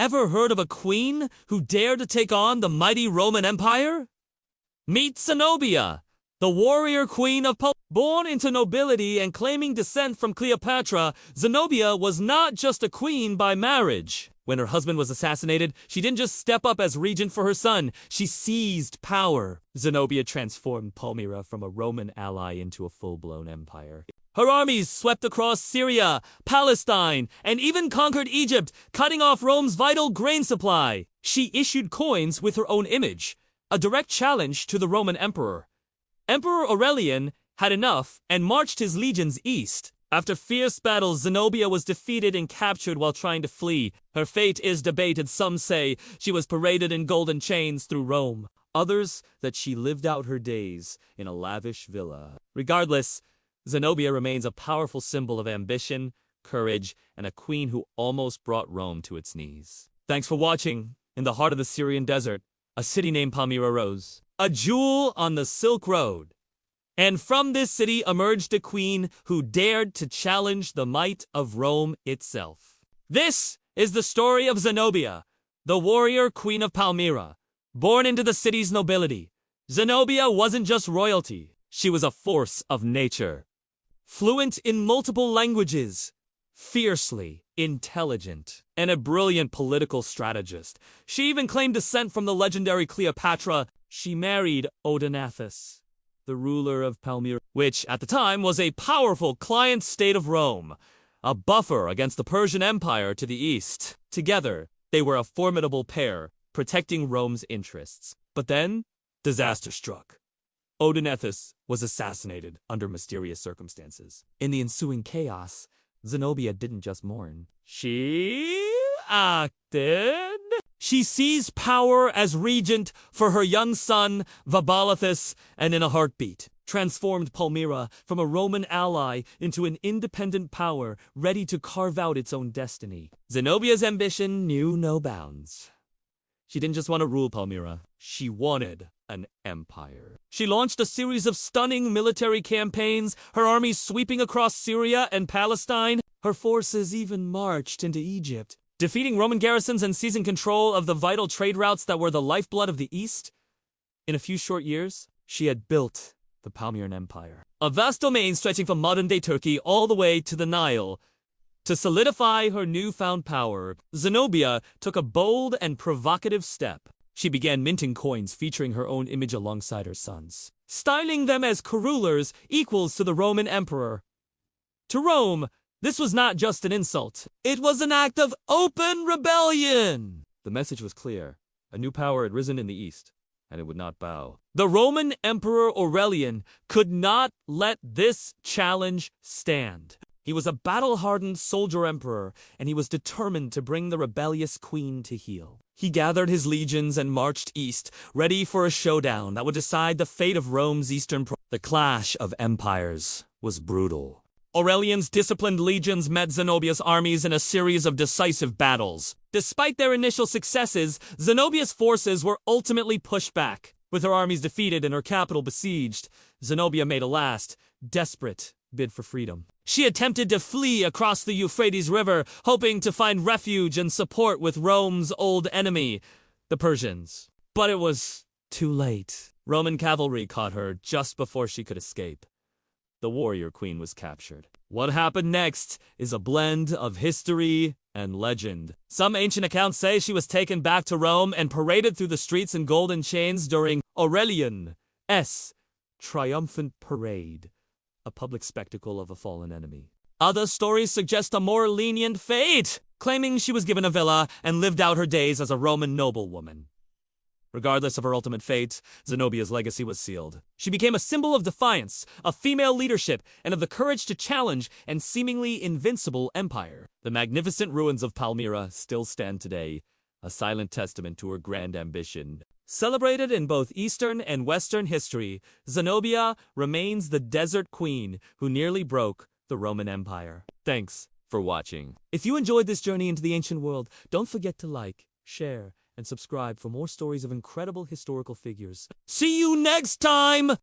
Ever heard of a queen who dared to take on the mighty Roman Empire? Meet Zenobia, the warrior queen of Palmyra. Born into nobility and claiming descent from Cleopatra, Zenobia was not just a queen by marriage. When her husband was assassinated, she didn't just step up as regent for her son, she seized power. Zenobia transformed Palmyra from a Roman ally into a full-blown empire. Her armies swept across Syria, Palestine, and even conquered Egypt, cutting off Rome's vital grain supply. She issued coins with her own image, a direct challenge to the Roman emperor. Emperor Aurelian had enough and marched his legions east. After fierce battles, Zenobia was defeated and captured while trying to flee. Her fate is debated. Some say she was paraded in golden chains through Rome. Others that she lived out her days in a lavish villa. Regardless, Zenobia remains a powerful symbol of ambition, courage, and a queen who almost brought Rome to its knees. Thanks for watching. In the heart of the Syrian desert, a city named Palmyra rose, a jewel on the Silk Road. And from this city emerged a queen who dared to challenge the might of Rome itself. This is the story of Zenobia, the warrior queen of Palmyra. Born into the city's nobility, Zenobia wasn't just royalty, she was a force of nature. Fluent in multiple languages, fiercely intelligent, and a brilliant political strategist. She even claimed descent from the legendary Cleopatra. She married Odaenathus, the ruler of Palmyra, which at the time was a powerful client state of Rome, a buffer against the Persian Empire to the east. Together, they were a formidable pair, protecting Rome's interests. But then, disaster struck. Odaenathus was assassinated under mysterious circumstances. In the ensuing chaos, Zenobia didn't just mourn. She acted. She seized power as regent for her young son, Odaenathus, and in a heartbeat, transformed Palmyra from a Roman ally into an independent power ready to carve out its own destiny. Zenobia's ambition knew no bounds. She didn't just want to rule Palmyra, she wanted an empire. She launched a series of stunning military campaigns, her armies sweeping across Syria and Palestine. Her forces even marched into Egypt, defeating Roman garrisons and seizing control of the vital trade routes that were the lifeblood of the East. In a few short years, she had built the Palmyrene Empire, a vast domain stretching from modern-day Turkey all the way to the Nile. To solidify her newfound power, Zenobia took a bold and provocative step. She began minting coins featuring her own image alongside her son's, styling them as co-rulers equals to the Roman emperor. To Rome, this was not just an insult. It was an act of open rebellion. The message was clear. A new power had risen in the east, and it would not bow. The Roman Emperor Aurelian could not let this challenge stand. He was a battle-hardened soldier emperor, and he was determined to bring the rebellious queen to heel. He gathered his legions and marched east, ready for a showdown that would decide the fate of Rome's eastern province. The clash of empires was brutal. Aurelian's disciplined legions met Zenobia's armies in a series of decisive battles. Despite their initial successes, Zenobia's forces were ultimately pushed back. With her armies defeated and her capital besieged, Zenobia made a last, desperate bid for freedom. She attempted to flee across the Euphrates River, hoping to find refuge and support with Rome's old enemy, the Persians. But it was too late. Roman cavalry caught her just before she could escape. The warrior queen was captured. What happened next is a blend of history and legend. Some ancient accounts say she was taken back to Rome and paraded through the streets in golden chains during Aurelian's triumphant parade, a public spectacle of a fallen enemy. Other stories suggest a more lenient fate, claiming she was given a villa and lived out her days as a Roman noblewoman. Regardless of her ultimate fate, Zenobia's legacy was sealed. She became a symbol of defiance, of female leadership, and of the courage to challenge an seemingly invincible empire. The magnificent ruins of Palmyra still stand today, a silent testament to her grand ambition. Celebrated in both Eastern and Western history, Zenobia remains the desert queen who nearly broke the Roman Empire. Thanks for watching. If you enjoyed this journey into the ancient world, don't forget to like, share, and subscribe for more stories of incredible historical figures. See you next time!